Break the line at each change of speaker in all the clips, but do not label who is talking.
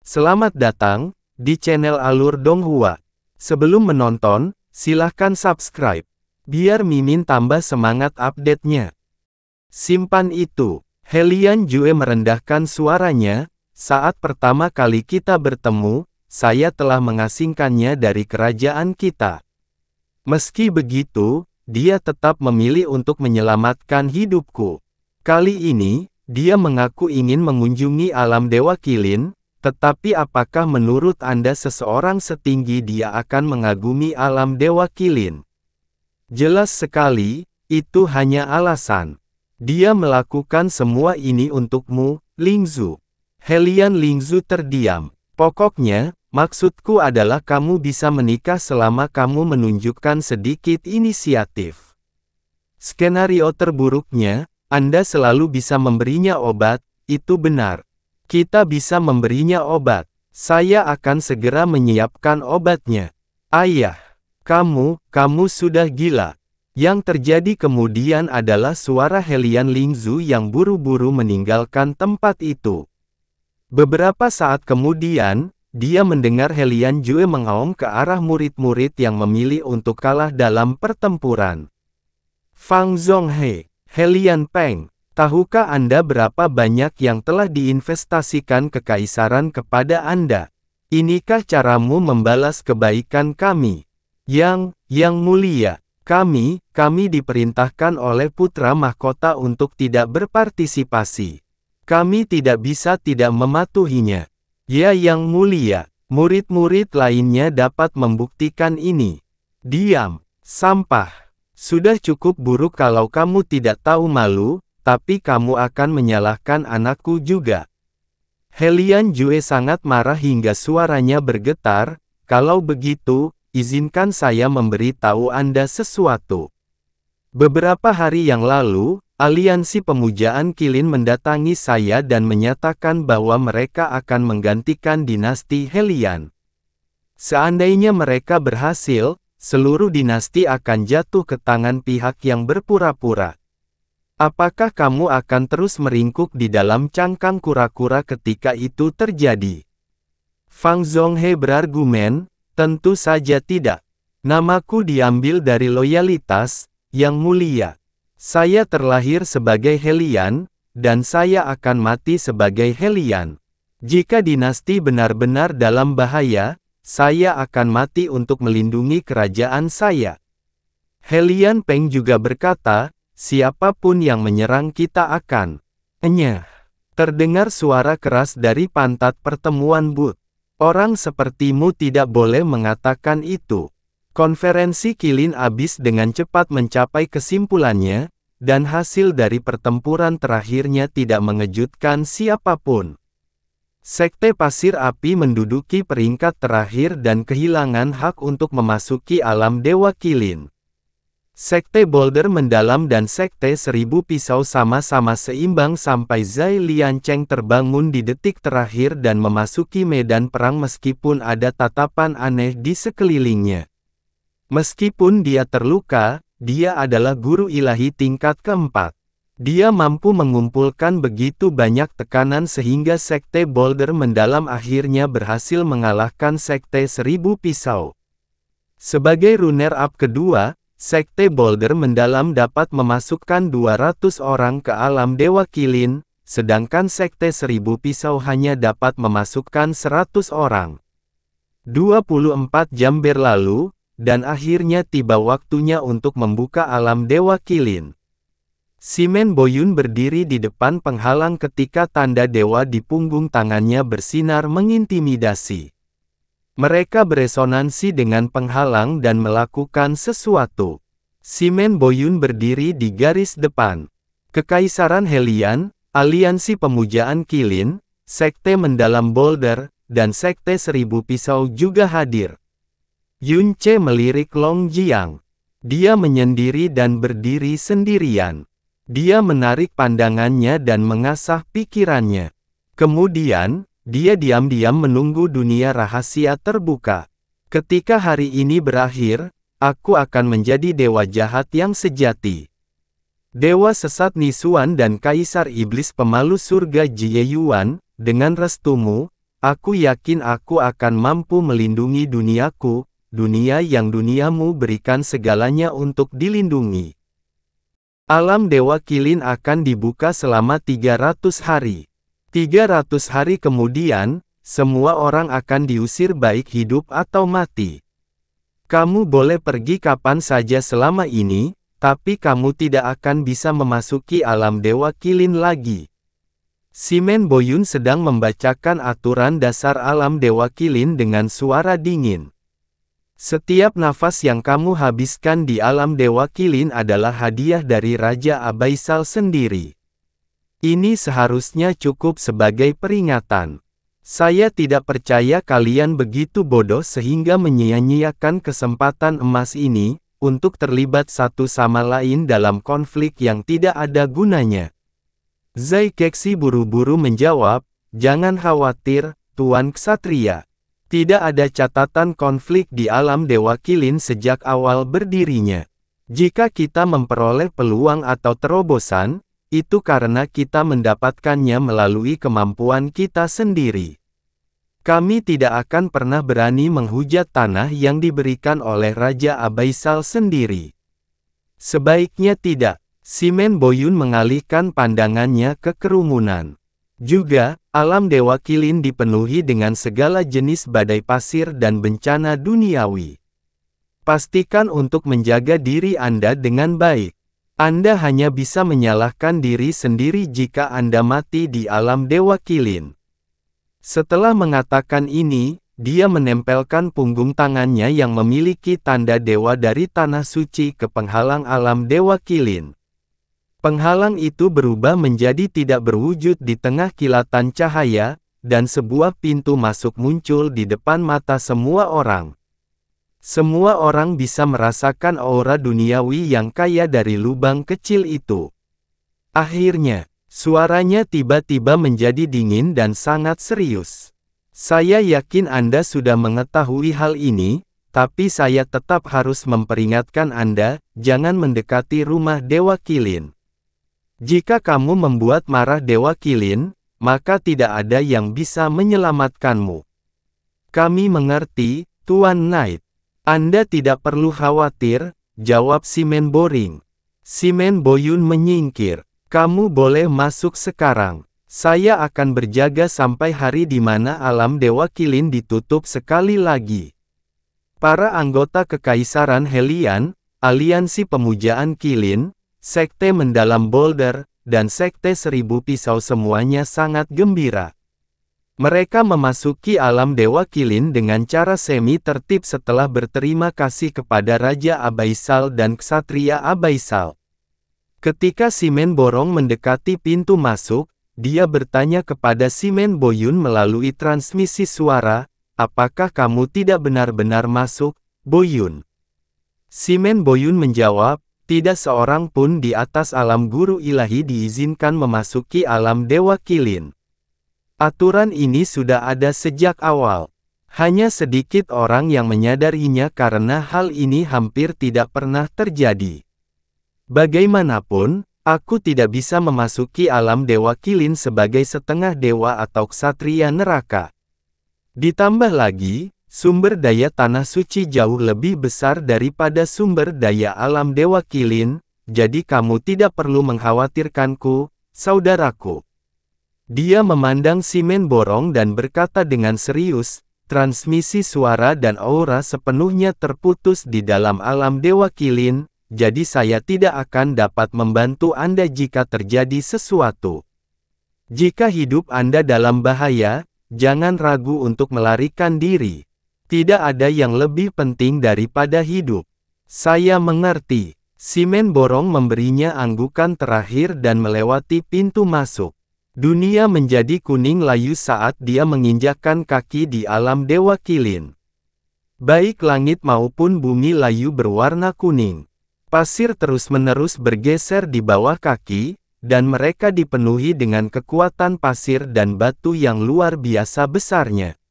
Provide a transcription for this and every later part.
Selamat datang di channel Alur Donghua. Sebelum menonton, silahkan subscribe, biar Mimin tambah semangat update-nya. Simpan itu. Helian Jue merendahkan suaranya. Saat pertama kali kita bertemu, saya telah mengasingkannya dari kerajaan kita. Meski begitu, dia tetap memilih untuk menyelamatkan hidupku. Kali ini, dia mengaku ingin mengunjungi alam Dewa Qilin, tetapi apakah menurut Anda seseorang setinggi dia akan mengagumi alam Dewa Qilin? Jelas sekali, itu hanya alasan. Dia melakukan semua ini untukmu, Lingzu. Helian Lingzu terdiam. Pokoknya, maksudku adalah kamu bisa menikah selama kamu menunjukkan sedikit inisiatif. Skenario terburuknya, Anda selalu bisa memberinya obat, itu benar. Kita bisa memberinya obat. Saya akan segera menyiapkan obatnya. Ayah, kamu sudah gila. Yang terjadi kemudian adalah suara Helian Lingzu yang buru-buru meninggalkan tempat itu. Beberapa saat kemudian, dia mendengar Helian Jue mengaum ke arah murid-murid yang memilih untuk kalah dalam pertempuran. Fang Zhonghe, Helian Peng, tahukah Anda berapa banyak yang telah diinvestasikan kekaisaran kepada Anda? Inikah caramu membalas kebaikan kami? Yang mulia, kami diperintahkan oleh putra mahkota untuk tidak berpartisipasi. Kami tidak bisa tidak mematuhinya. Ya yang mulia, murid-murid lainnya dapat membuktikan ini. Diam, sampah. Sudah cukup buruk kalau kamu tidak tahu malu, tapi kamu akan menyalahkan anakku juga. Helian Jue sangat marah hingga suaranya bergetar. Kalau begitu, izinkan saya memberitahu Anda sesuatu. Beberapa hari yang lalu, Aliansi Pemujaan Qilin mendatangi saya dan menyatakan bahwa mereka akan menggantikan dinasti Helian. Seandainya mereka berhasil, seluruh dinasti akan jatuh ke tangan pihak yang berpura-pura. Apakah kamu akan terus meringkuk di dalam cangkang kura-kura ketika itu terjadi? Fang Zhonghe berargumen, tentu saja tidak. Namaku diambil dari loyalitas, yang mulia. Saya terlahir sebagai Helian, dan saya akan mati sebagai Helian. Jika dinasti benar-benar dalam bahaya, saya akan mati untuk melindungi kerajaan saya. Helian Peng juga berkata, siapapun yang menyerang kita akan. Enyah. Terdengar suara keras dari pantat pertemuan booth. Orang sepertimu tidak boleh mengatakan itu. Konferensi Qilin habis dengan cepat mencapai kesimpulannya, dan hasil dari pertempuran terakhirnya tidak mengejutkan siapapun. Sekte Pasir Api menduduki peringkat terakhir dan kehilangan hak untuk memasuki alam Dewa Qilin. Sekte Boulder Mendalam dan Sekte Seribu Pisau sama-sama seimbang sampai Zai Liancheng terbangun di detik terakhir dan memasuki medan perang meskipun ada tatapan aneh di sekelilingnya. Meskipun dia terluka, dia adalah guru ilahi tingkat keempat. Dia mampu mengumpulkan begitu banyak tekanan sehingga Sekte Boulder Mendalam akhirnya berhasil mengalahkan Sekte Seribu Pisau. Sebagai runner-up kedua, Sekte Boulder Mendalam dapat memasukkan 200 orang ke alam Dewa Qilin, sedangkan Sekte Seribu Pisau hanya dapat memasukkan 100 orang. 24 jam berlalu, dan akhirnya tiba waktunya untuk membuka alam Dewa Qilin. Simen Boyun berdiri di depan penghalang ketika tanda dewa di punggung tangannya bersinar mengintimidasi. Mereka beresonansi dengan penghalang dan melakukan sesuatu. Simen Boyun berdiri di garis depan. Kekaisaran Helian, Aliansi Pemujaan Qilin, Sekte Mendalam Boulder, dan Sekte Seribu Pisau juga hadir. Yun Ce melirik Long Jiang. Dia menyendiri dan berdiri sendirian. Dia menarik pandangannya dan mengasah pikirannya. Kemudian, dia diam-diam menunggu dunia rahasia terbuka. Ketika hari ini berakhir, aku akan menjadi dewa jahat yang sejati. Dewa sesat Nisuan dan Kaisar Iblis Pemalu Surga Jie Yuan, dengan restumu, Aku yakin aku akan mampu melindungi duniaku, dunia yang duniamu berikan segalanya untuk dilindungi. Alam Dewa Qilin akan dibuka selama 300 hari. 300 hari kemudian, semua orang akan diusir baik hidup atau mati. Kamu boleh pergi kapan saja selama ini, tapi kamu tidak akan bisa memasuki alam Dewa Qilin lagi. Simen Boyun sedang membacakan aturan dasar alam Dewa Qilin dengan suara dingin. Setiap nafas yang kamu habiskan di alam Dewa Qilin adalah hadiah dari Raja Abaisal sendiri. Ini seharusnya cukup sebagai peringatan. Saya tidak percaya kalian begitu bodoh sehingga menyia-nyiakan kesempatan emas ini, untuk terlibat satu sama lain dalam konflik yang tidak ada gunanya. Zai Kexi buru-buru menjawab, "Jangan khawatir, Tuan Ksatria. Tidak ada catatan konflik di alam Dewa Qilin sejak awal berdirinya. Jika kita memperoleh peluang atau terobosan, itu karena kita mendapatkannya melalui kemampuan kita sendiri. Kami tidak akan pernah berani menghujat tanah yang diberikan oleh Raja Abaisal sendiri. Sebaiknya tidak." Simen Boyun mengalihkan pandangannya ke kerumunan. Juga, alam Dewa Qilin dipenuhi dengan segala jenis badai pasir dan bencana duniawi. Pastikan untuk menjaga diri Anda dengan baik. Anda hanya bisa menyalahkan diri sendiri jika Anda mati di alam Dewa Qilin. Setelah mengatakan ini, dia menempelkan punggung tangannya yang memiliki tanda dewa dari tanah suci ke penghalang alam Dewa Qilin. Penghalang itu berubah menjadi tidak berwujud di tengah kilatan cahaya, dan sebuah pintu masuk muncul di depan mata semua orang. Semua orang bisa merasakan aura duniawi yang kaya dari lubang kecil itu. Akhirnya, suaranya tiba-tiba menjadi dingin dan sangat serius. Saya yakin Anda sudah mengetahui hal ini, tapi saya tetap harus memperingatkan Anda, jangan mendekati rumah Dewa Qilin. Jika kamu membuat marah Dewa Qilin, maka tidak ada yang bisa menyelamatkanmu. Kami mengerti, Tuan Knight. Anda tidak perlu khawatir, jawab Simen Boring. Simen Boyun menyingkir. Kamu boleh masuk sekarang. Saya akan berjaga sampai hari di mana alam Dewa Qilin ditutup sekali lagi. Para anggota Kekaisaran Helian, Aliansi Pemujaan Qilin, Sekte Mendalam Boulder, dan Sekte Seribu Pisau semuanya sangat gembira. Mereka memasuki alam Dewa Qilin dengan cara semi-tertib setelah berterima kasih kepada Raja Abaisal dan Ksatria Abaisal. Ketika Simen Borong mendekati pintu masuk, dia bertanya kepada Simen Boyun melalui transmisi suara, "Apakah kamu tidak benar-benar masuk, Boyun?" Simen Boyun menjawab, "Tidak seorang pun di atas alam guru ilahi diizinkan memasuki alam Dewa Qilin. Aturan ini sudah ada sejak awal. Hanya sedikit orang yang menyadarinya karena hal ini hampir tidak pernah terjadi. Bagaimanapun, aku tidak bisa memasuki alam Dewa Qilin sebagai setengah dewa atau ksatria neraka. Ditambah lagi, sumber daya tanah suci jauh lebih besar daripada sumber daya alam Dewa Qilin, jadi kamu tidak perlu mengkhawatirkanku, saudaraku." Dia memandang Simen Borong dan berkata dengan serius, "Transmisi suara dan aura sepenuhnya terputus di dalam alam Dewa Qilin, jadi saya tidak akan dapat membantu Anda jika terjadi sesuatu. Jika hidup Anda dalam bahaya, jangan ragu untuk melarikan diri. Tidak ada yang lebih penting daripada hidup." "Saya mengerti." Simen Borong memberinya anggukan terakhir dan melewati pintu masuk. Dunia menjadi kuning layu saat dia menginjakkan kaki di alam Dewa Qilin. Baik langit maupun bumi layu berwarna kuning. Pasir terus-menerus bergeser di bawah kaki, dan mereka dipenuhi dengan kekuatan pasir dan batu yang luar biasa besarnya.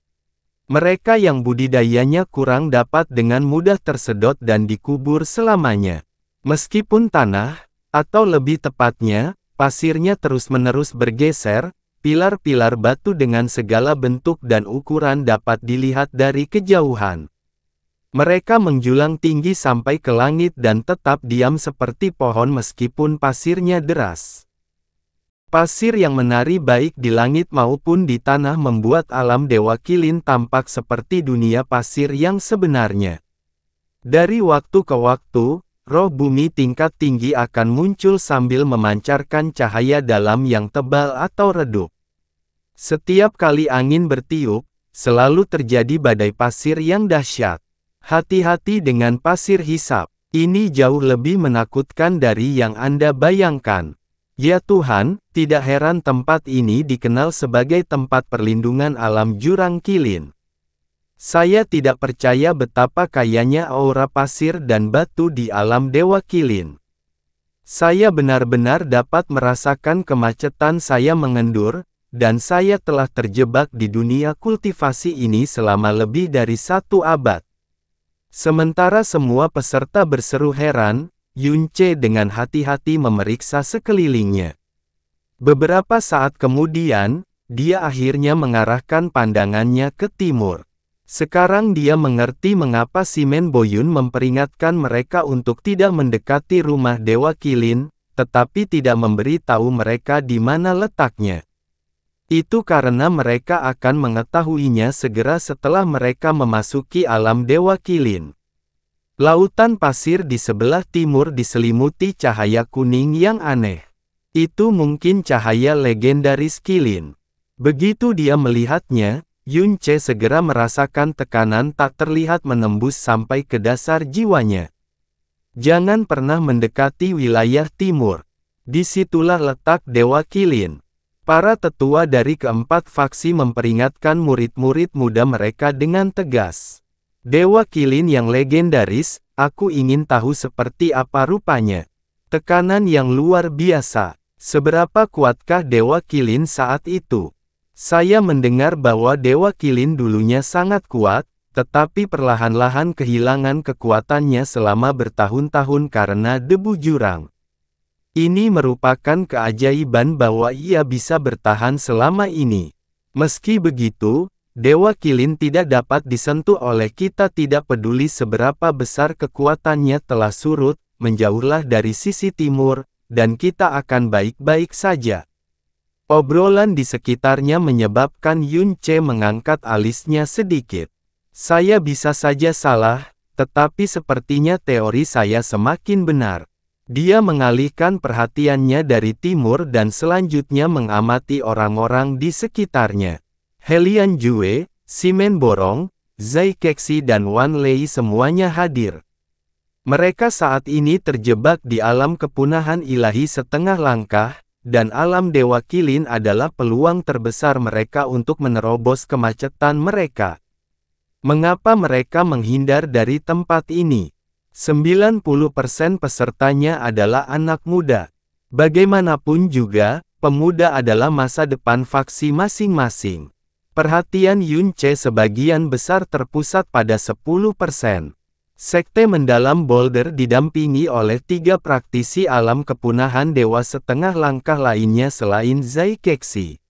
Mereka yang budidayanya kurang dapat dengan mudah tersedot dan dikubur selamanya. Meskipun tanah, atau lebih tepatnya, pasirnya terus-menerus bergeser, pilar-pilar batu dengan segala bentuk dan ukuran dapat dilihat dari kejauhan. Mereka menjulang tinggi sampai ke langit dan tetap diam seperti pohon meskipun pasirnya deras. Pasir yang menari baik di langit maupun di tanah membuat alam Dewa Qilin tampak seperti dunia pasir yang sebenarnya. Dari waktu ke waktu, roh bumi tingkat tinggi akan muncul sambil memancarkan cahaya dalam yang tebal atau redup. Setiap kali angin bertiup, selalu terjadi badai pasir yang dahsyat. Hati-hati dengan pasir hisap. Ini jauh lebih menakutkan dari yang Anda bayangkan. Ya Tuhan, tidak heran tempat ini dikenal sebagai tempat perlindungan alam jurang Qilin. Saya tidak percaya betapa kayanya aura pasir dan batu di alam Dewa Qilin. Saya benar-benar dapat merasakan kemacetan saya mengendur, dan saya telah terjebak di dunia kultivasi ini selama lebih dari 1 abad. Sementara semua peserta berseru heran, Yunce dengan hati-hati memeriksa sekelilingnya. Beberapa saat kemudian, dia akhirnya mengarahkan pandangannya ke timur. Sekarang dia mengerti mengapa Simen Boyun memperingatkan mereka untuk tidak mendekati rumah Dewa Qilin, tetapi tidak memberi tahu mereka di mana letaknya. Itu karena mereka akan mengetahuinya segera setelah mereka memasuki alam Dewa Qilin. Lautan pasir di sebelah timur diselimuti cahaya kuning yang aneh. Itu mungkin cahaya legendaris Qilin. Begitu dia melihatnya, Yunce segera merasakan tekanan tak terlihat menembus sampai ke dasar jiwanya. Jangan pernah mendekati wilayah timur. Disitulah letak Dewa Qilin. Para tetua dari keempat faksi memperingatkan murid-murid muda mereka dengan tegas. Dewa Qilin yang legendaris, aku ingin tahu seperti apa rupanya. Tekanan yang luar biasa. Seberapa kuatkah Dewa Qilin saat itu? Saya mendengar bahwa Dewa Qilin dulunya sangat kuat, tetapi perlahan-lahan kehilangan kekuatannya selama bertahun-tahun karena debu jurang. Ini merupakan keajaiban bahwa ia bisa bertahan selama ini. Meski begitu, Dewa Qilin tidak dapat disentuh oleh kita, tidak peduli seberapa besar kekuatannya telah surut, menjauhlah dari sisi timur, dan kita akan baik-baik saja. Obrolan di sekitarnya menyebabkan Yunce mengangkat alisnya sedikit. Saya bisa saja salah, tetapi sepertinya teori saya semakin benar. Dia mengalihkan perhatiannya dari timur dan selanjutnya mengamati orang-orang di sekitarnya. Helian Jue, Simen Borong, Zai Kexi dan Wan Lei semuanya hadir. Mereka saat ini terjebak di alam kepunahan ilahi setengah langkah, dan alam Dewa Qilin adalah peluang terbesar mereka untuk menerobos kemacetan mereka. Mengapa mereka menghindar dari tempat ini? 90% pesertanya adalah anak muda. Bagaimanapun juga, pemuda adalah masa depan faksi masing-masing. Perhatian Yunce sebagian besar terpusat pada 10%. Sekte mendalam Boulder didampingi oleh 3 praktisi alam kepunahan dewa setengah langkah lainnya selain Zai Kexi.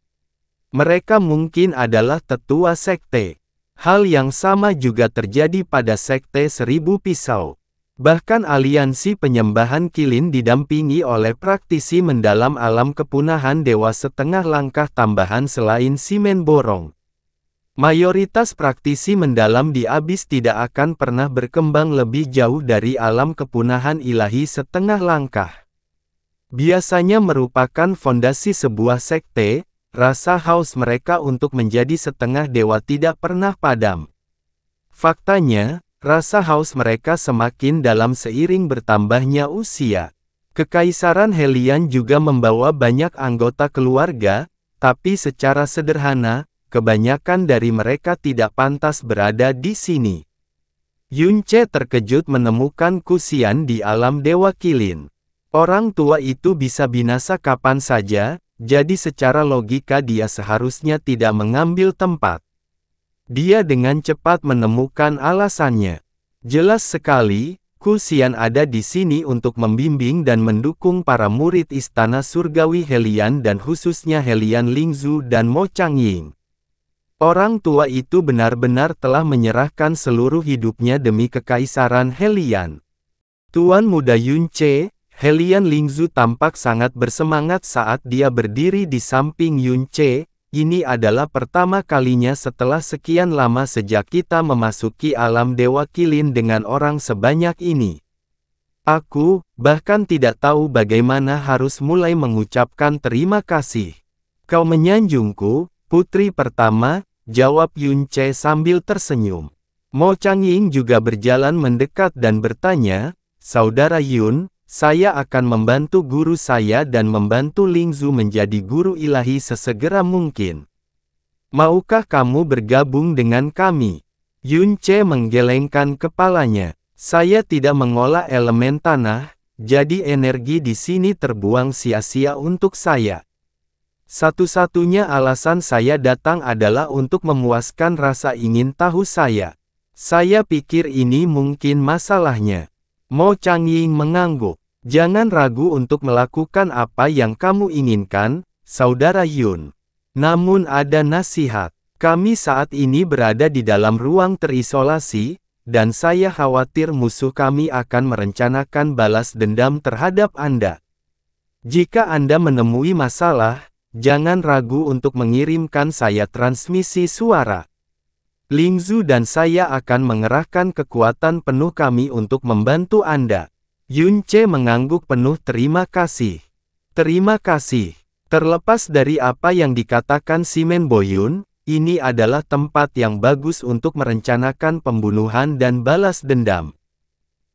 Mereka mungkin adalah tetua sekte. Hal yang sama juga terjadi pada Sekte Seribu Pisau. Bahkan aliansi penyembahan Qilin didampingi oleh praktisi mendalam alam kepunahan dewa setengah langkah tambahan selain Simen Borong. Mayoritas praktisi mendalam di Abis tidak akan pernah berkembang lebih jauh dari alam kepunahan ilahi setengah langkah. Biasanya merupakan fondasi sebuah sekte, rasa haus mereka untuk menjadi setengah dewa tidak pernah padam. Faktanya, rasa haus mereka semakin dalam seiring bertambahnya usia. Kekaisaran Helian juga membawa banyak anggota keluarga, tapi secara sederhana, kebanyakan dari mereka tidak pantas berada di sini. Yunce terkejut menemukan Kusian di alam Dewa Qilin. Orang tua itu bisa binasa kapan saja, jadi secara logika dia seharusnya tidak mengambil tempat. Dia dengan cepat menemukan alasannya. Jelas sekali, Ku Xian ada di sini untuk membimbing dan mendukung para murid Istana Surgawi Helian dan khususnya Helian Lingzu dan Mo Changying. Orang tua itu benar-benar telah menyerahkan seluruh hidupnya demi kekaisaran Helian. Tuan Muda Yunce, Helian Lingzu tampak sangat bersemangat saat dia berdiri di samping Yunce. Ini adalah pertama kalinya setelah sekian lama sejak kita memasuki alam Dewa Qilin dengan orang sebanyak ini. Aku, bahkan tidak tahu bagaimana harus mulai mengucapkan terima kasih. Kau menyanjungku, putri pertama, jawab Yunce sambil tersenyum. Mo Changying juga berjalan mendekat dan bertanya, Saudara Yun, saya akan membantu guru saya dan membantu Lingzu menjadi guru ilahi sesegera mungkin. Maukah kamu bergabung dengan kami? Yunce menggelengkan kepalanya. Saya tidak mengolah elemen tanah, jadi energi di sini terbuang sia-sia untuk saya. Satu-satunya alasan saya datang adalah untuk memuaskan rasa ingin tahu saya. Saya pikir ini mungkin masalahnya. Mo Changying mengangguk. Jangan ragu untuk melakukan apa yang kamu inginkan, Saudara Yun. Namun ada nasihat. Kami saat ini berada di dalam ruang terisolasi, dan saya khawatir musuh kami akan merencanakan balas dendam terhadap Anda. Jika Anda menemui masalah, jangan ragu untuk mengirimkan saya transmisi suara. Lingzu dan saya akan mengerahkan kekuatan penuh kami untuk membantu Anda. Yunce mengangguk penuh terima kasih. Terima kasih. Terlepas dari apa yang dikatakan Simen Boyun, ini adalah tempat yang bagus untuk merencanakan pembunuhan dan balas dendam.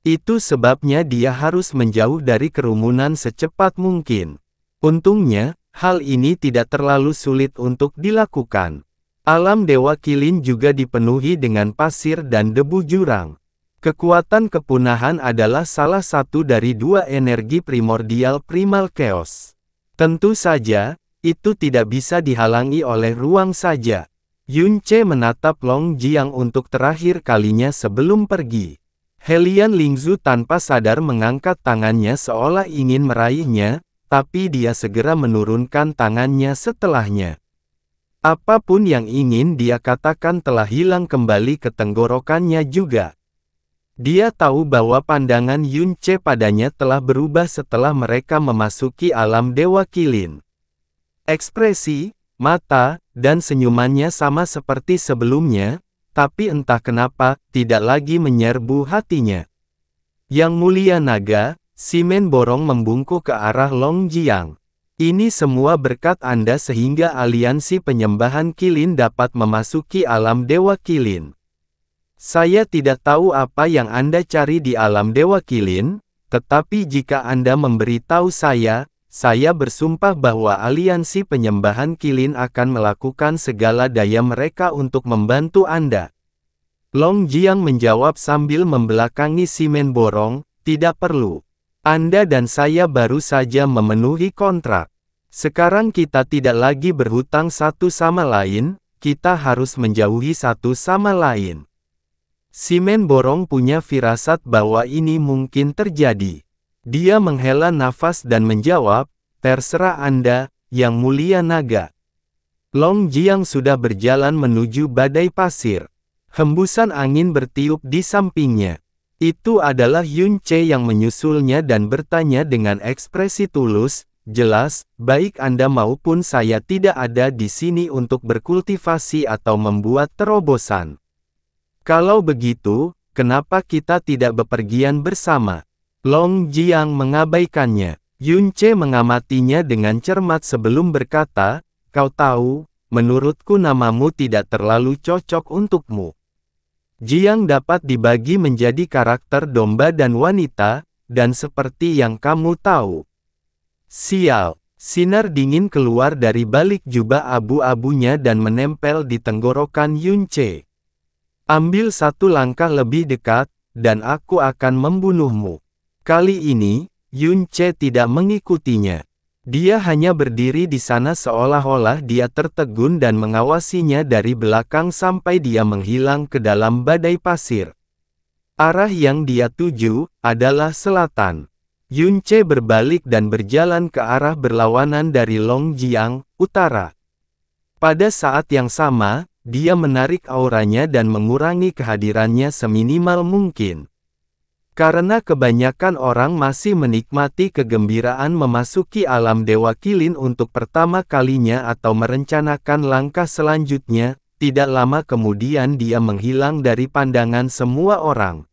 Itu sebabnya dia harus menjauh dari kerumunan secepat mungkin. Untungnya, hal ini tidak terlalu sulit untuk dilakukan. Alam Dewa Qilin juga dipenuhi dengan pasir dan debu jurang. Kekuatan kepunahan adalah salah satu dari dua energi primordial primal chaos. Tentu saja, itu tidak bisa dihalangi oleh ruang saja. Yunce menatap Long Jiang untuk terakhir kalinya sebelum pergi. Helian Lingzu tanpa sadar mengangkat tangannya seolah ingin meraihnya, tapi dia segera menurunkan tangannya setelahnya. Apapun yang ingin dia katakan telah hilang kembali ke tenggorokannya juga. Dia tahu bahwa pandangan Yunce padanya telah berubah setelah mereka memasuki alam Dewa Qilin. Ekspresi, mata, dan senyumannya sama seperti sebelumnya, tapi entah kenapa, tidak lagi menyerbu hatinya. Yang Mulia Naga, Simen Borong membungkuk ke arah Long Jiang. Ini semua berkat Anda sehingga aliansi penyembahan Qilin dapat memasuki alam Dewa Qilin. Saya tidak tahu apa yang Anda cari di alam Dewa Qilin, tetapi jika Anda memberitahu saya bersumpah bahwa aliansi penyembahan Qilin akan melakukan segala daya mereka untuk membantu Anda. Long Jiang menjawab sambil membelakangi Simen Borong, tidak perlu. Anda dan saya baru saja memenuhi kontrak. Sekarang kita tidak lagi berhutang satu sama lain, kita harus menjauhi satu sama lain. Simen Borong punya firasat bahwa ini mungkin terjadi. Dia menghela nafas dan menjawab, terserah Anda, Yang Mulia Naga. Long Jiang sudah berjalan menuju badai pasir. Hembusan angin bertiup di sampingnya. Itu adalah Yunce yang menyusulnya dan bertanya dengan ekspresi tulus, jelas, baik Anda maupun saya tidak ada di sini untuk berkultivasi atau membuat terobosan. Kalau begitu, kenapa kita tidak bepergian bersama? Long Jiang mengabaikannya. Yunce mengamatinya dengan cermat sebelum berkata, kau tahu, menurutku namamu tidak terlalu cocok untukmu. Jiang dapat dibagi menjadi karakter domba dan wanita, dan seperti yang kamu tahu. Sial, sinar dingin keluar dari balik jubah abu-abunya dan menempel di tenggorokan Yunce. Ambil satu langkah lebih dekat, dan aku akan membunuhmu. Kali ini, Yunce tidak mengikutinya. Dia hanya berdiri di sana seolah-olah dia tertegun dan mengawasinya dari belakang sampai dia menghilang ke dalam badai pasir. Arah yang dia tuju adalah selatan. Yunce berbalik dan berjalan ke arah berlawanan dari Longjiang, utara. Pada saat yang sama, dia menarik auranya dan mengurangi kehadirannya seminimal mungkin. Karena kebanyakan orang masih menikmati kegembiraan memasuki alam Dewa Qilin untuk pertama kalinya atau merencanakan langkah selanjutnya, tidak lama kemudian dia menghilang dari pandangan semua orang.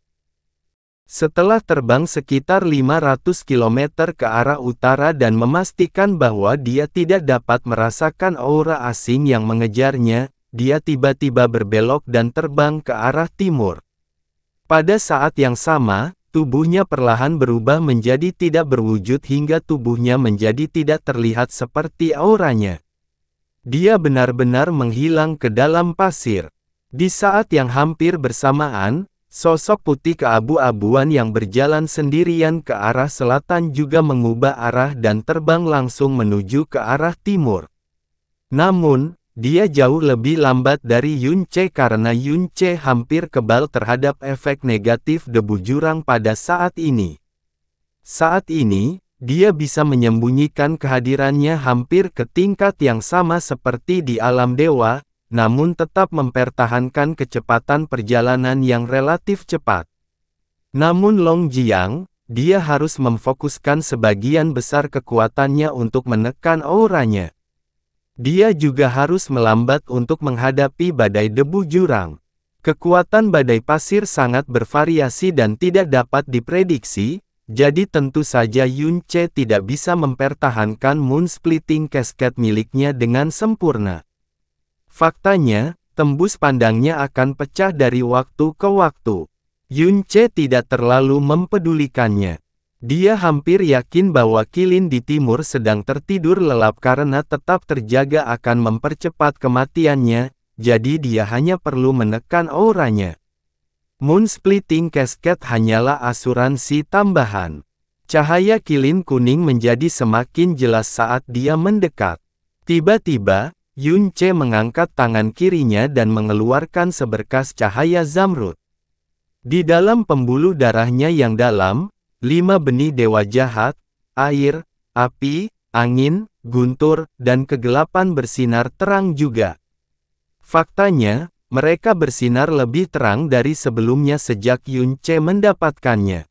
Setelah terbang sekitar 500 km ke arah utara dan memastikan bahwa dia tidak dapat merasakan aura asing yang mengejarnya, dia tiba-tiba berbelok dan terbang ke arah timur. Pada saat yang sama, tubuhnya perlahan berubah menjadi tidak berwujud hingga tubuhnya menjadi tidak terlihat seperti auranya. Dia benar-benar menghilang ke dalam pasir. Di saat yang hampir bersamaan, sosok putih keabu-abuan yang berjalan sendirian ke arah selatan juga mengubah arah dan terbang langsung menuju ke arah timur. Namun, dia jauh lebih lambat dari Yunce karena Yunce hampir kebal terhadap efek negatif debu jurang pada saat ini. Saat ini, dia bisa menyembunyikan kehadirannya hampir ke tingkat yang sama seperti di alam dewa, namun tetap mempertahankan kecepatan perjalanan yang relatif cepat. Namun Longjiang, dia harus memfokuskan sebagian besar kekuatannya untuk menekan auranya. Dia juga harus melambat untuk menghadapi badai debu jurang. Kekuatan badai pasir sangat bervariasi dan tidak dapat diprediksi, jadi tentu saja Yunce tidak bisa mempertahankan Moon Splitting Cascade miliknya dengan sempurna. Faktanya, tembus pandangnya akan pecah dari waktu ke waktu. Yunce tidak terlalu mempedulikannya. Dia hampir yakin bahwa Qilin di timur sedang tertidur lelap karena tetap terjaga akan mempercepat kematiannya, jadi dia hanya perlu menekan auranya. Moon Splitting Cascade hanyalah asuransi tambahan. Cahaya Qilin kuning menjadi semakin jelas saat dia mendekat. Tiba-tiba, Yunce mengangkat tangan kirinya dan mengeluarkan seberkas cahaya zamrud. Di dalam pembuluh darahnya yang dalam, 5 benih dewa jahat, air, api, angin, guntur, dan kegelapan bersinar terang juga. Faktanya, mereka bersinar lebih terang dari sebelumnya sejak Yunce mendapatkannya.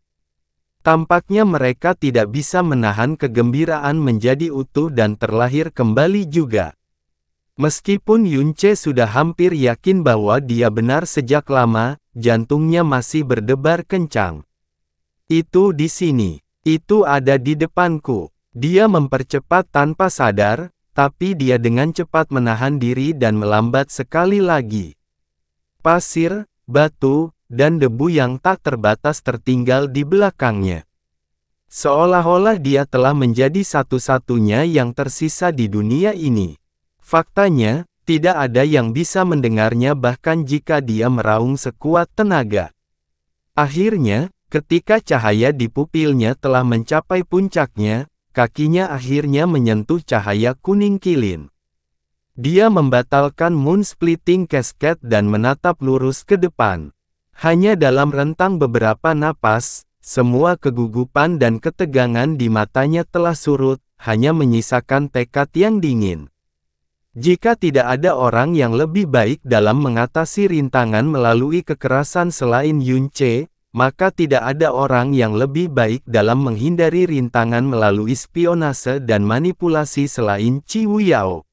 Tampaknya mereka tidak bisa menahan kegembiraan menjadi utuh dan terlahir kembali juga. Meskipun Yunce sudah hampir yakin bahwa dia benar sejak lama, jantungnya masih berdebar kencang. Itu di sini. Itu ada di depanku. Dia mempercepat tanpa sadar, tapi dia dengan cepat menahan diri dan melambat sekali lagi. Pasir, batu, dan debu yang tak terbatas tertinggal di belakangnya. Seolah-olah dia telah menjadi satu-satunya yang tersisa di dunia ini. Faktanya, tidak ada yang bisa mendengarnya bahkan jika dia meraung sekuat tenaga. Akhirnya, ketika cahaya di pupilnya telah mencapai puncaknya, kakinya akhirnya menyentuh cahaya kuning Qilin. Dia membatalkan Moon Splitting Cascade dan menatap lurus ke depan. Hanya dalam rentang beberapa napas, semua kegugupan dan ketegangan di matanya telah surut, hanya menyisakan tekad yang dingin. Jika tidak ada orang yang lebih baik dalam mengatasi rintangan melalui kekerasan selain Yunce, maka tidak ada orang yang lebih baik dalam menghindari rintangan melalui spionase dan manipulasi selain Qiwu Yao.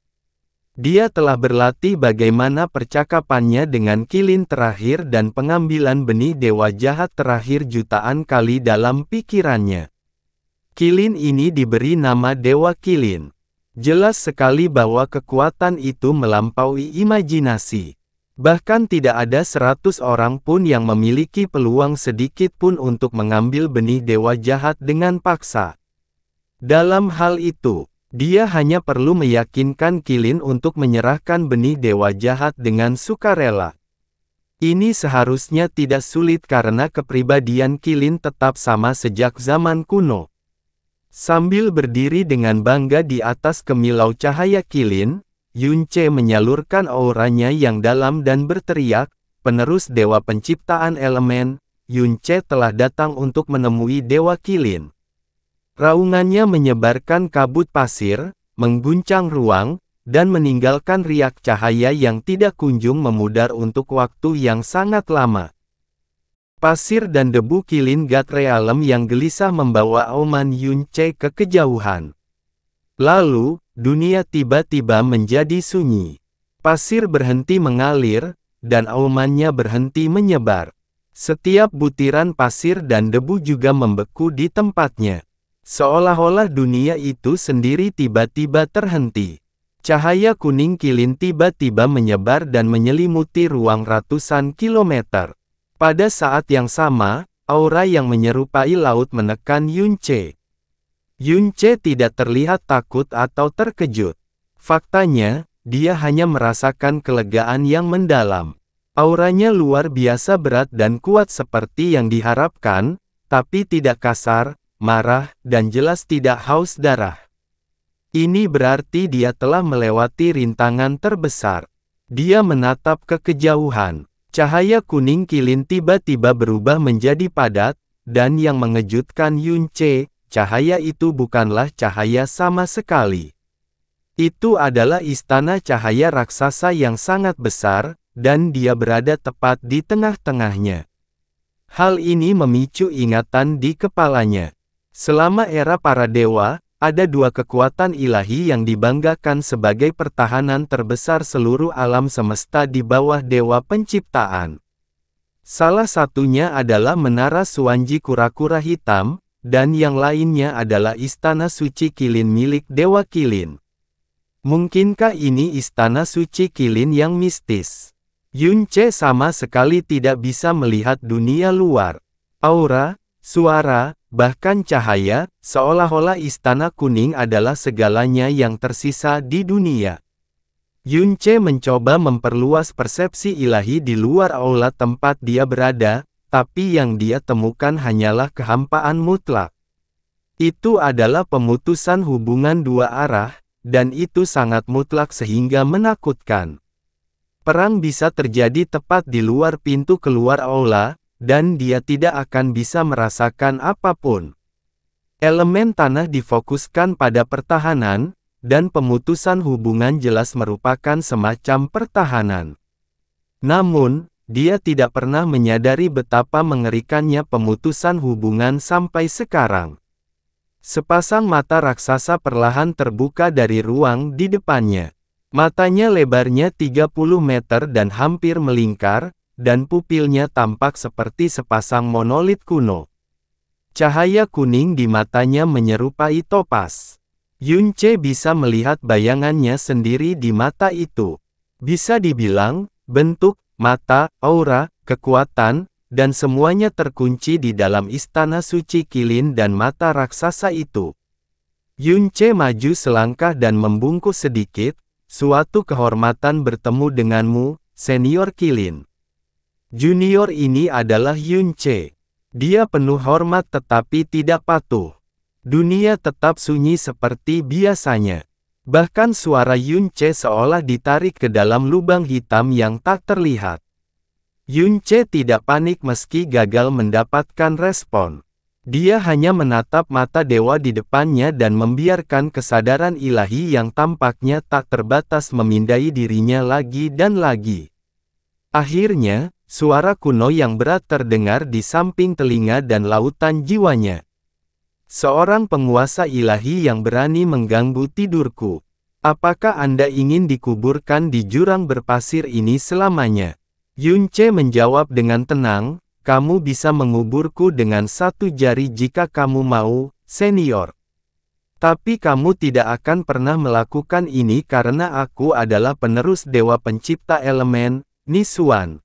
Dia telah berlatih bagaimana percakapannya dengan Qilin terakhir dan pengambilan benih dewa jahat terakhir jutaan kali dalam pikirannya. Qilin ini diberi nama Dewa Qilin. Jelas sekali bahwa kekuatan itu melampaui imajinasi. Bahkan tidak ada 100 orang pun yang memiliki peluang sedikit pun untuk mengambil benih dewa jahat dengan paksa. Dalam hal itu, dia hanya perlu meyakinkan Qilin untuk menyerahkan benih dewa jahat dengan sukarela. Ini seharusnya tidak sulit karena kepribadian Qilin tetap sama sejak zaman kuno. Sambil berdiri dengan bangga di atas kemilau cahaya Qilin, Yunce menyalurkan auranya yang dalam dan berteriak, penerus dewa penciptaan elemen, Yunce telah datang untuk menemui Dewa Qilin. Raungannya menyebarkan kabut pasir, mengguncang ruang, dan meninggalkan riak cahaya yang tidak kunjung memudar untuk waktu yang sangat lama. Pasir dan debu Qilin God Realm yang gelisah membawa auman Yunce ke kejauhan. Lalu, dunia tiba-tiba menjadi sunyi. Pasir berhenti mengalir, dan aumannya berhenti menyebar. Setiap butiran pasir dan debu juga membeku di tempatnya. Seolah-olah dunia itu sendiri tiba-tiba terhenti. Cahaya kuning Qilin tiba-tiba menyebar dan menyelimuti ruang ratusan kilometer. Pada saat yang sama, aura yang menyerupai laut menekan Yunce. Yunce tidak terlihat takut atau terkejut. Faktanya, dia hanya merasakan kelegaan yang mendalam. Auranya luar biasa berat dan kuat seperti yang diharapkan, tapi tidak kasar, marah, dan jelas tidak haus darah. Ini berarti dia telah melewati rintangan terbesar. Dia menatap ke kejauhan. Cahaya kuning Qilin tiba-tiba berubah menjadi padat, dan yang mengejutkan Yunce, cahaya itu bukanlah cahaya sama sekali. Itu adalah istana cahaya raksasa yang sangat besar, dan dia berada tepat di tengah-tengahnya. Hal ini memicu ingatan di kepalanya. Selama era para dewa, ada dua kekuatan ilahi yang dibanggakan sebagai pertahanan terbesar seluruh alam semesta di bawah Dewa Penciptaan. Salah satunya adalah Menara Suanji Kura-Kura Hitam, dan yang lainnya adalah Istana Suci Qilin milik Dewa Qilin. Mungkinkah ini Istana Suci Qilin yang mistis? Yunce sama sekali tidak bisa melihat dunia luar. Aura, suara, bahkan cahaya, seolah-olah istana kuning adalah segalanya yang tersisa di dunia. Yunce mencoba memperluas persepsi ilahi di luar aula tempat dia berada, tapi yang dia temukan hanyalah kehampaan mutlak. Itu adalah pemutusan hubungan dua arah, dan itu sangat mutlak sehingga menakutkan. Perang bisa terjadi tepat di luar pintu keluar aula, dan dia tidak akan bisa merasakan apapun. Elemen tanah difokuskan pada pertahanan, dan pemutusan hubungan jelas merupakan semacam pertahanan. Namun, dia tidak pernah menyadari betapa mengerikannya pemutusan hubungan sampai sekarang. Sepasang mata raksasa perlahan terbuka dari ruang di depannya. Matanya lebarnya 30 meter dan hampir melingkar, dan pupilnya tampak seperti sepasang monolit kuno. Cahaya kuning di matanya menyerupai topas. Yunce bisa melihat bayangannya sendiri di mata itu. Bisa dibilang, bentuk, mata, aura, kekuatan, dan semuanya terkunci di dalam istana suci Qilin dan mata raksasa itu. Yunce maju selangkah dan membungkuk sedikit. Suatu kehormatan bertemu denganmu, Senior Qilin. Junior ini adalah Yunce. Dia penuh hormat tetapi tidak patuh. Dunia tetap sunyi seperti biasanya. Bahkan suara Yunce seolah ditarik ke dalam lubang hitam yang tak terlihat. Yunce tidak panik meski gagal mendapatkan respon. Dia hanya menatap mata dewa di depannya dan membiarkan kesadaran ilahi yang tampaknya tak terbatas memindai dirinya lagi dan lagi. Akhirnya, suara kuno yang berat terdengar di samping telinga dan lautan jiwanya. Seorang penguasa ilahi yang berani mengganggu tidurku. Apakah Anda ingin dikuburkan di jurang berpasir ini selamanya? Yunce menjawab dengan tenang, kamu bisa menguburku dengan satu jari jika kamu mau, senior. Tapi kamu tidak akan pernah melakukan ini karena aku adalah penerus Dewa Pencipta Elemen, Nisuan.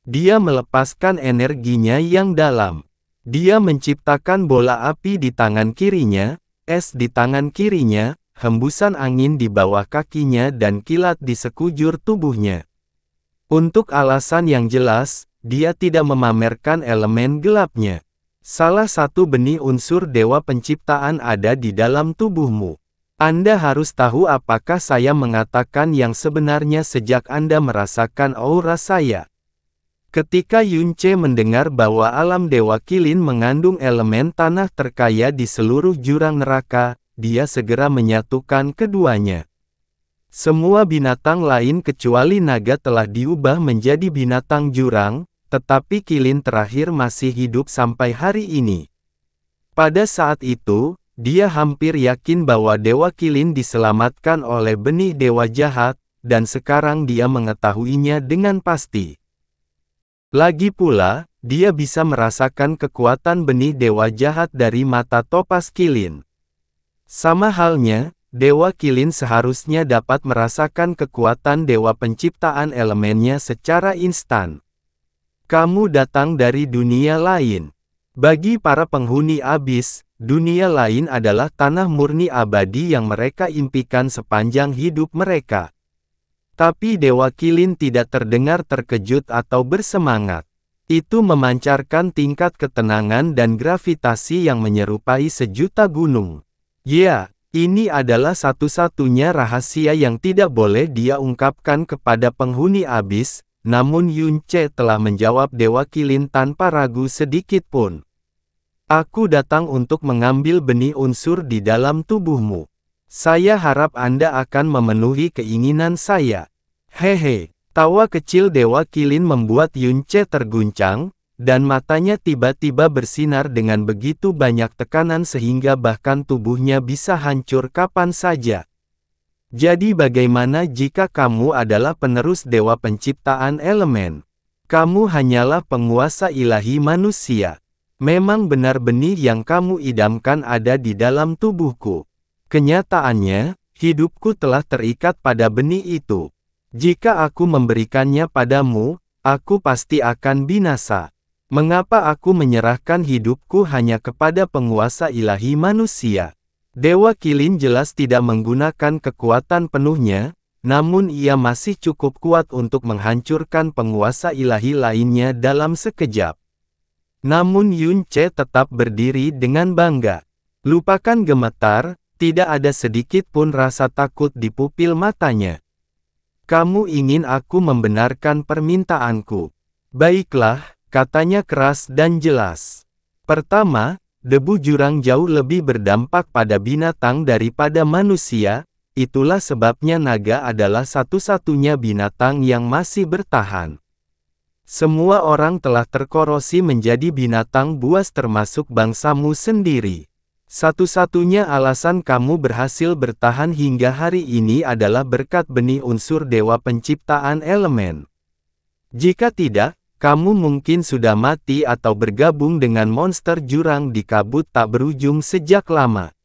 Dia melepaskan energinya yang dalam. Dia menciptakan bola api di tangan kirinya, es di tangan kirinya, hembusan angin di bawah kakinya dan kilat di sekujur tubuhnya. Untuk alasan yang jelas, dia tidak memamerkan elemen gelapnya. Salah satu benih unsur Dewa Penciptaan ada di dalam tubuhmu. Anda harus tahu apakah saya mengatakan yang sebenarnya sejak Anda merasakan aura saya. Ketika Yunce mendengar bahwa alam Dewa Kilin mengandung elemen tanah terkaya di seluruh jurang neraka, dia segera menyatukan keduanya. Semua binatang lain kecuali naga telah diubah menjadi binatang jurang, tetapi Kilin terakhir masih hidup sampai hari ini. Pada saat itu, dia hampir yakin bahwa Dewa Kilin diselamatkan oleh benih dewa jahat, dan sekarang dia mengetahuinya dengan pasti. Lagi pula, dia bisa merasakan kekuatan benih dewa jahat dari mata topas Kilin. Sama halnya, Dewa Kilin seharusnya dapat merasakan kekuatan dewa penciptaan elemennya secara instan. Kamu datang dari dunia lain. Bagi para penghuni abis, dunia lain adalah tanah murni abadi yang mereka impikan sepanjang hidup mereka. Tapi Dewa Kilin tidak terdengar terkejut atau bersemangat. Itu memancarkan tingkat ketenangan dan gravitasi yang menyerupai sejuta gunung. Ya, ini adalah satu-satunya rahasia yang tidak boleh dia ungkapkan kepada penghuni abis, namun Yunce telah menjawab Dewa Kilin tanpa ragu sedikit pun. Aku datang untuk mengambil benih unsur di dalam tubuhmu. Saya harap Anda akan memenuhi keinginan saya. Hehe, tawa kecil Dewa Kilin membuat Yunce terguncang, dan matanya tiba-tiba bersinar dengan begitu banyak tekanan sehingga bahkan tubuhnya bisa hancur kapan saja. Jadi bagaimana jika kamu adalah penerus dewa penciptaan elemen? Kamu hanyalah penguasa ilahi manusia. Memang benar benih yang kamu idamkan ada di dalam tubuhku. Kenyataannya, hidupku telah terikat pada benih itu. Jika aku memberikannya padamu, aku pasti akan binasa. Mengapa aku menyerahkan hidupku hanya kepada penguasa ilahi manusia? Dewa Kilin jelas tidak menggunakan kekuatan penuhnya, namun ia masih cukup kuat untuk menghancurkan penguasa ilahi lainnya dalam sekejap. Namun Yunce tetap berdiri dengan bangga. Lupakan gemetar, tidak ada sedikit pun rasa takut di pupil matanya. Kamu ingin aku membenarkan permintaanku? Baiklah, katanya keras dan jelas. Pertama, debu jurang jauh lebih berdampak pada binatang daripada manusia, itulah sebabnya naga adalah satu-satunya binatang yang masih bertahan. Semua orang telah terkorosi menjadi binatang buas termasuk bangsamu sendiri. Satu-satunya alasan kamu berhasil bertahan hingga hari ini adalah berkat benih unsur dewa penciptaan elemen. Jika tidak, kamu mungkin sudah mati atau bergabung dengan monster jurang di kabut tak berujung sejak lama.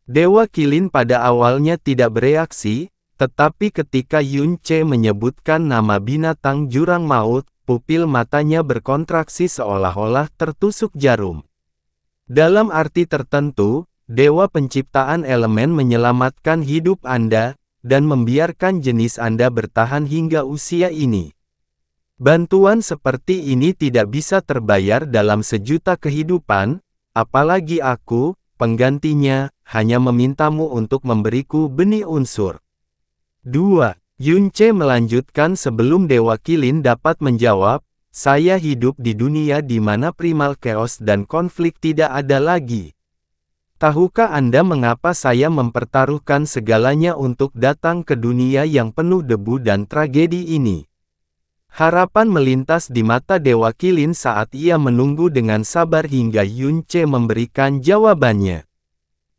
Dewa Kilin pada awalnya tidak bereaksi, tetapi ketika Yunce menyebutkan nama binatang jurang maut, pupil matanya berkontraksi seolah-olah tertusuk jarum. Dalam arti tertentu, dewa penciptaan elemen menyelamatkan hidup Anda, dan membiarkan jenis Anda bertahan hingga usia ini. Bantuan seperti ini tidak bisa terbayar dalam sejuta kehidupan, apalagi aku, penggantinya, hanya memintamu untuk memberiku benih unsur. 2. Yunce melanjutkan sebelum Dewa Kilin dapat menjawab, saya hidup di dunia di mana primal chaos dan konflik tidak ada lagi. Tahukah Anda mengapa saya mempertaruhkan segalanya untuk datang ke dunia yang penuh debu dan tragedi ini? Harapan melintas di mata Dewa Kilin saat ia menunggu dengan sabar hingga Yunce memberikan jawabannya.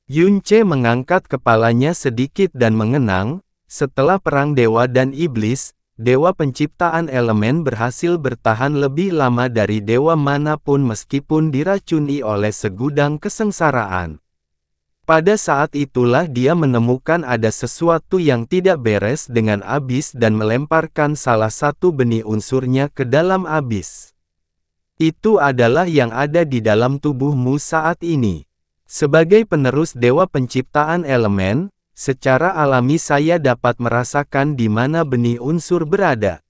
Yunce mengangkat kepalanya sedikit dan mengenang, setelah perang dewa dan iblis, dewa penciptaan elemen berhasil bertahan lebih lama dari dewa manapun meskipun diracuni oleh segudang kesengsaraan. Pada saat itulah dia menemukan ada sesuatu yang tidak beres dengan abis dan melemparkan salah satu benih unsurnya ke dalam abis. Itu adalah yang ada di dalam tubuhmu saat ini. Sebagai penerus dewa penciptaan elemen, secara alami saya dapat merasakan di mana benih unsur berada.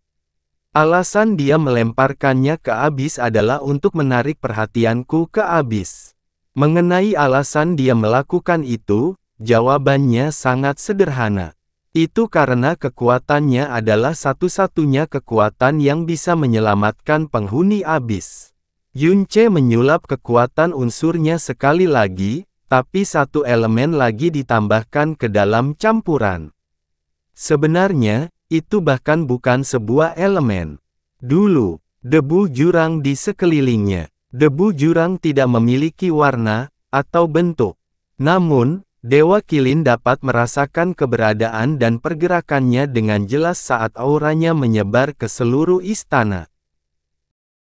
Alasan dia melemparkannya ke abis adalah untuk menarik perhatianku ke abis. Mengenai alasan dia melakukan itu, jawabannya sangat sederhana. Itu karena kekuatannya adalah satu-satunya kekuatan yang bisa menyelamatkan penghuni abis. Yunce menyulap kekuatan unsurnya sekali lagi, tapi satu elemen lagi ditambahkan ke dalam campuran. Sebenarnya, itu bahkan bukan sebuah elemen. Dulu, debu jurang di sekelilingnya. Debu jurang tidak memiliki warna atau bentuk. Namun, Dewa Qilin dapat merasakan keberadaan dan pergerakannya dengan jelas saat auranya menyebar ke seluruh istana.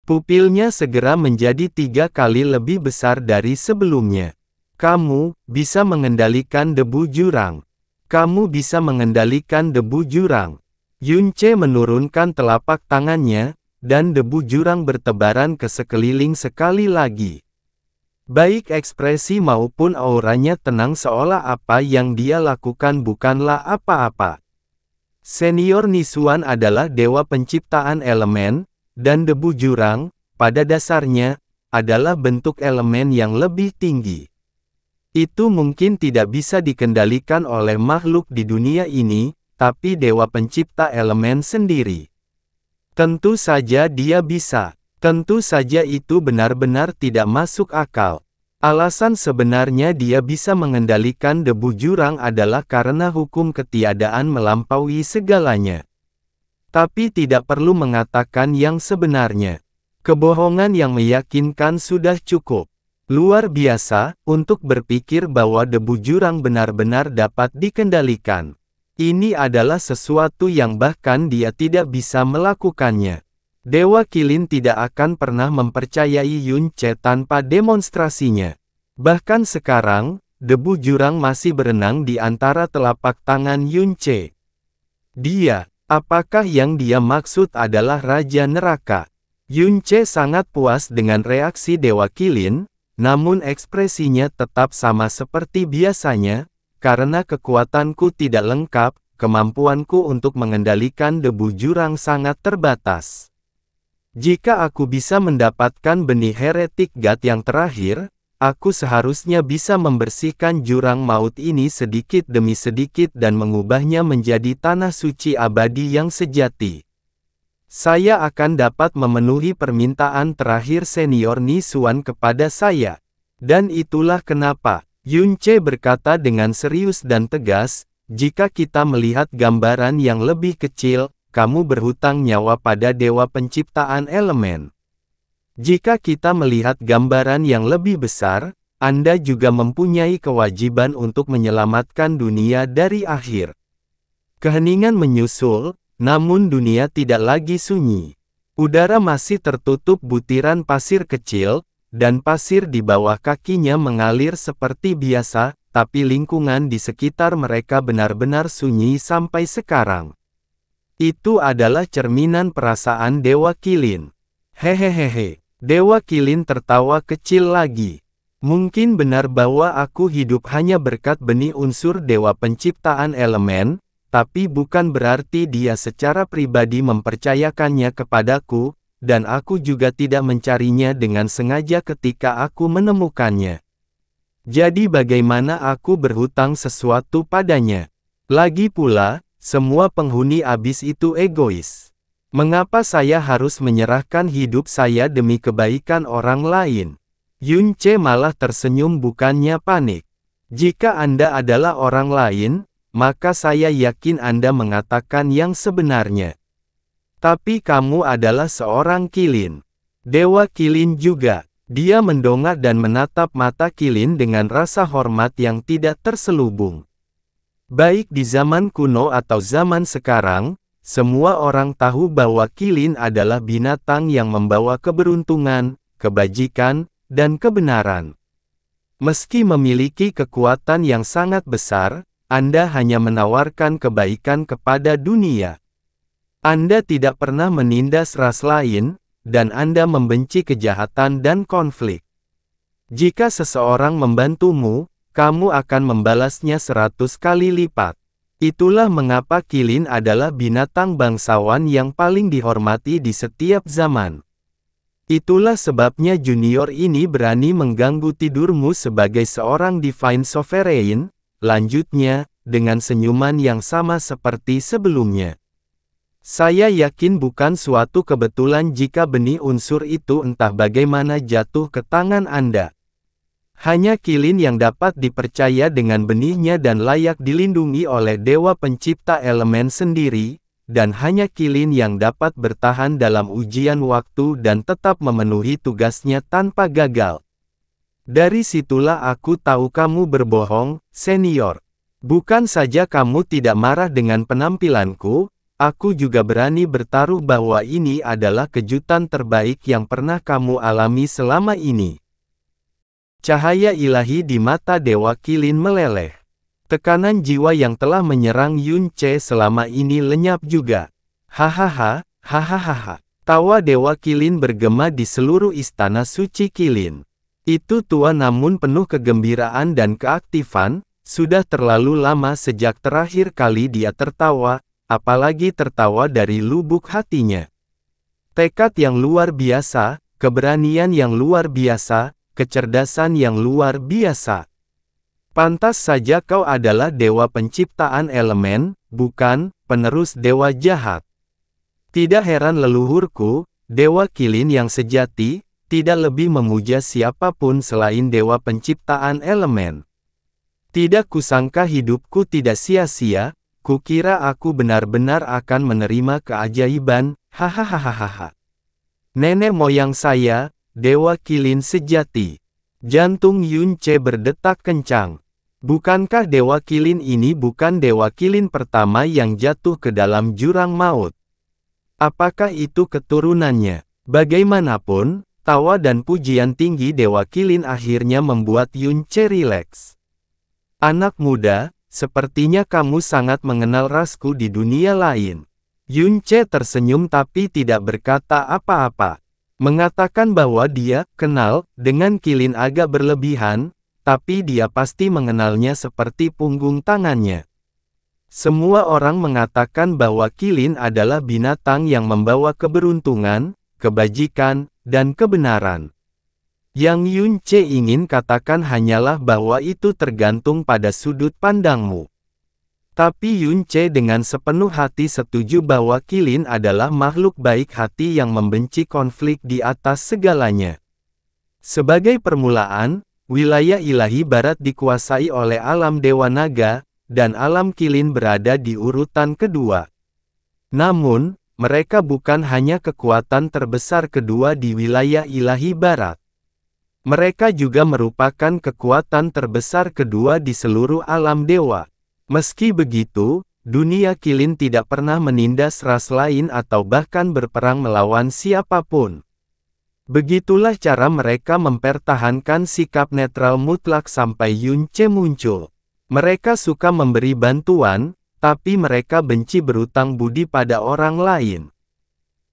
Pupilnya segera menjadi 3 kali lebih besar dari sebelumnya. Kamu bisa mengendalikan debu jurang. Kamu bisa mengendalikan debu jurang. Yunce menurunkan telapak tangannya, dan debu jurang bertebaran ke sekeliling sekali lagi. Baik ekspresi maupun auranya tenang seolah apa yang dia lakukan bukanlah apa-apa. Senior Nisuan adalah dewa penciptaan elemen, dan debu jurang, pada dasarnya, adalah bentuk elemen yang lebih tinggi. Itu mungkin tidak bisa dikendalikan oleh makhluk di dunia ini, tapi dewa pencipta elemen sendiri. Tentu saja dia bisa. Tentu saja itu benar-benar tidak masuk akal. Alasan sebenarnya dia bisa mengendalikan debu jurang adalah karena hukum ketiadaan melampaui segalanya. Tapi tidak perlu mengatakan yang sebenarnya. Kebohongan yang meyakinkan sudah cukup. Luar biasa, untuk berpikir bahwa debu jurang benar-benar dapat dikendalikan. Ini adalah sesuatu yang bahkan dia tidak bisa melakukannya. Dewa Qilin tidak akan pernah mempercayai Yunce tanpa demonstrasinya. Bahkan sekarang, debu jurang masih berenang di antara telapak tangan Yunce. Apakah yang dia maksud adalah Raja Neraka? Yunce sangat puas dengan reaksi Dewa Qilin, namun ekspresinya tetap sama seperti biasanya, karena kekuatanku tidak lengkap, kemampuanku untuk mengendalikan debu jurang sangat terbatas. Jika aku bisa mendapatkan benih heretik God yang terakhir, aku seharusnya bisa membersihkan jurang maut ini sedikit demi sedikit dan mengubahnya menjadi tanah suci abadi yang sejati. Saya akan dapat memenuhi permintaan terakhir senior Nisuan kepada saya. Dan itulah kenapa, Yunce berkata dengan serius dan tegas, jika kita melihat gambaran yang lebih kecil, kamu berhutang nyawa pada dewa penciptaan elemen. Jika kita melihat gambaran yang lebih besar, Anda juga mempunyai kewajiban untuk menyelamatkan dunia dari akhir. Keheningan menyusul, namun dunia tidak lagi sunyi. Udara masih tertutup butiran pasir kecil, dan pasir di bawah kakinya mengalir seperti biasa, tapi lingkungan di sekitar mereka benar-benar sunyi sampai sekarang. Itu adalah cerminan perasaan Dewa Qilin. Hehehehe, Dewa Qilin tertawa kecil lagi. Mungkin benar bahwa aku hidup hanya berkat benih unsur dewa penciptaan elemen, tapi bukan berarti dia secara pribadi mempercayakannya kepadaku, dan aku juga tidak mencarinya dengan sengaja ketika aku menemukannya. Jadi bagaimana aku berhutang sesuatu padanya? Lagi pula, semua penghuni abis itu egois. Mengapa saya harus menyerahkan hidup saya demi kebaikan orang lain? Yunce malah tersenyum bukannya panik. Jika Anda adalah orang lain, maka saya yakin Anda mengatakan yang sebenarnya. Tapi kamu adalah seorang Qilin. Dewa Qilin juga. Dia mendongak dan menatap mata Qilin dengan rasa hormat yang tidak terselubung. Baik di zaman kuno atau zaman sekarang, semua orang tahu bahwa Qilin adalah binatang yang membawa keberuntungan, kebajikan, dan kebenaran. Meski memiliki kekuatan yang sangat besar, Anda hanya menawarkan kebaikan kepada dunia. Anda tidak pernah menindas ras lain, dan Anda membenci kejahatan dan konflik. Jika seseorang membantumu, kamu akan membalasnya 100 kali lipat. Itulah mengapa Qilin adalah binatang bangsawan yang paling dihormati di setiap zaman. Itulah sebabnya junior ini berani mengganggu tidurmu sebagai seorang Divine Sovereign. Lanjutnya, dengan senyuman yang sama seperti sebelumnya. Saya yakin bukan suatu kebetulan jika benih unsur itu entah bagaimana jatuh ke tangan Anda. Hanya Qilin yang dapat dipercaya dengan benihnya dan layak dilindungi oleh Dewa Pencipta Elemen sendiri, dan hanya Qilin yang dapat bertahan dalam ujian waktu dan tetap memenuhi tugasnya tanpa gagal. Dari situlah aku tahu kamu berbohong, senior. Bukan saja kamu tidak marah dengan penampilanku, aku juga berani bertaruh bahwa ini adalah kejutan terbaik yang pernah kamu alami selama ini. Cahaya ilahi di mata Dewa Qilin meleleh. Tekanan jiwa yang telah menyerang Yun Ce selama ini lenyap juga. Hahaha, hahaha. Tawa Dewa Qilin bergema di seluruh istana suci Qilin. Itu tua namun penuh kegembiraan dan keaktifan, sudah terlalu lama sejak terakhir kali dia tertawa, apalagi tertawa dari lubuk hatinya. Tekad yang luar biasa, keberanian yang luar biasa, kecerdasan yang luar biasa. Pantas saja kau adalah dewa penciptaan elemen, bukan penerus dewa jahat. Tidak heran leluhurku, Dewa Qilin yang sejati, tidak lebih memuja siapapun selain dewa penciptaan elemen. Tidak kusangka hidupku tidak sia-sia, kukira aku benar-benar akan menerima keajaiban, hahaha. Nenek moyang saya, Dewa Qilin sejati. Jantung Yun Ce berdetak kencang. Bukankah Dewa Qilin ini bukan Dewa Qilin pertama yang jatuh ke dalam jurang maut? Apakah itu keturunannya? Bagaimanapun, tawa dan pujian tinggi Dewa Qilin akhirnya membuat Yun Ce rileks. Anak muda, sepertinya kamu sangat mengenal rasku di dunia lain. Yun Ce tersenyum tapi tidak berkata apa-apa. Mengatakan bahwa dia kenal dengan Qilin agak berlebihan, tapi dia pasti mengenalnya seperti punggung tangannya. Semua orang mengatakan bahwa Qilin adalah binatang yang membawa keberuntungan, kebajikan, dan kebenaran. Yang Yun Ce ingin katakan hanyalah bahwa itu tergantung pada sudut pandangmu. Tapi Yun Ce dengan sepenuh hati setuju bahwa Qilin adalah makhluk baik hati yang membenci konflik di atas segalanya. Sebagai permulaan, wilayah ilahi barat dikuasai oleh alam Dewa Naga, dan alam Qilin berada di urutan kedua. Namun, mereka bukan hanya kekuatan terbesar kedua di wilayah ilahi barat. Mereka juga merupakan kekuatan terbesar kedua di seluruh alam dewa. Meski begitu, dunia Qilin tidak pernah menindas ras lain atau bahkan berperang melawan siapapun. Begitulah cara mereka mempertahankan sikap netral mutlak sampai Yun Ce muncul. Mereka suka memberi bantuan, tapi mereka benci berutang budi pada orang lain.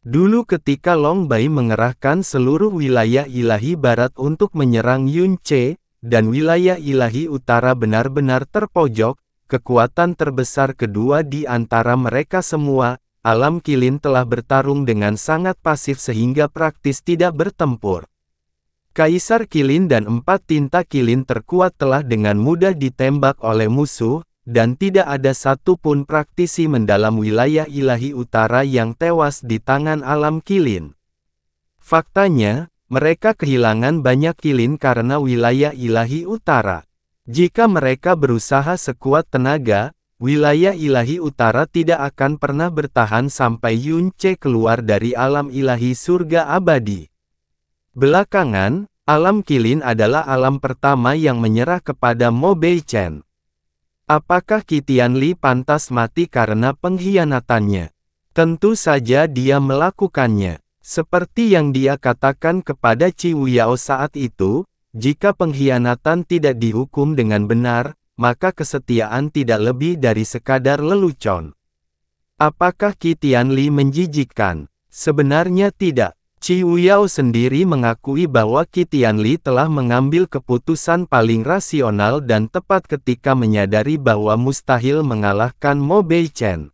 Dulu ketika Long Bai mengerahkan seluruh wilayah ilahi barat untuk menyerang Yun Ce, dan wilayah ilahi utara benar-benar terpojok, kekuatan terbesar kedua di antara mereka semua, alam Qilin telah bertarung dengan sangat pasif sehingga praktis tidak bertempur. Kaisar Qilin dan 4 tinta Qilin terkuat telah dengan mudah ditembak oleh musuh, dan tidak ada satupun praktisi mendalam wilayah ilahi utara yang tewas di tangan alam Qilin. Faktanya, mereka kehilangan banyak Qilin karena wilayah ilahi utara. Jika mereka berusaha sekuat tenaga, wilayah ilahi utara tidak akan pernah bertahan sampai Yun Ce keluar dari alam ilahi surga abadi. Belakangan, alam Qilin adalah alam pertama yang menyerah kepada Mo Beichen. Apakah Qi Tianli pantas mati karena pengkhianatannya? Tentu saja dia melakukannya. Seperti yang dia katakan kepada Qi Wuyao saat itu, jika pengkhianatan tidak dihukum dengan benar, maka kesetiaan tidak lebih dari sekadar lelucon. Apakah Qi Tianli menjijikkan? Sebenarnya tidak. Qi Wuyao sendiri mengakui bahwa Qi Tianli telah mengambil keputusan paling rasional dan tepat ketika menyadari bahwa mustahil mengalahkan Mo Beichen.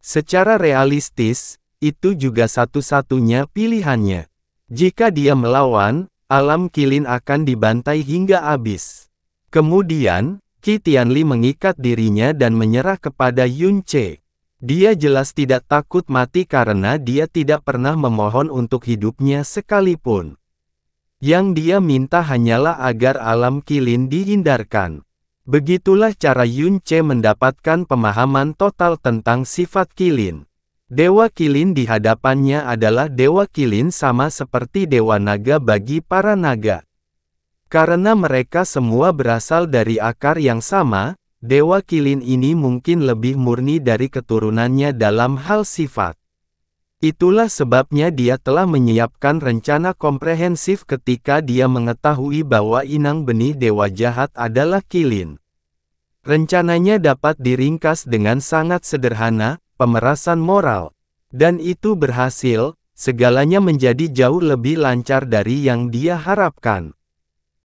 Secara realistis, itu juga satu-satunya pilihannya. Jika dia melawan, alam Qilin akan dibantai hingga habis. Kemudian, Qi Tianli mengikat dirinya dan menyerah kepada Yun Ce. Dia jelas tidak takut mati karena dia tidak pernah memohon untuk hidupnya sekalipun. Yang dia minta hanyalah agar alam Qilin dihindarkan. Begitulah cara Yun Ce mendapatkan pemahaman total tentang sifat Qilin. Dewa Qilin di hadapannya adalah Dewa Qilin sama seperti Dewa Naga bagi para naga. Karena mereka semua berasal dari akar yang sama, Dewa Qilin ini mungkin lebih murni dari keturunannya dalam hal sifat. Itulah sebabnya dia telah menyiapkan rencana komprehensif ketika dia mengetahui bahwa inang benih Dewa Jahat adalah Qilin. Rencananya dapat diringkas dengan sangat sederhana, pemerasan moral. Dan itu berhasil, segalanya menjadi jauh lebih lancar dari yang dia harapkan.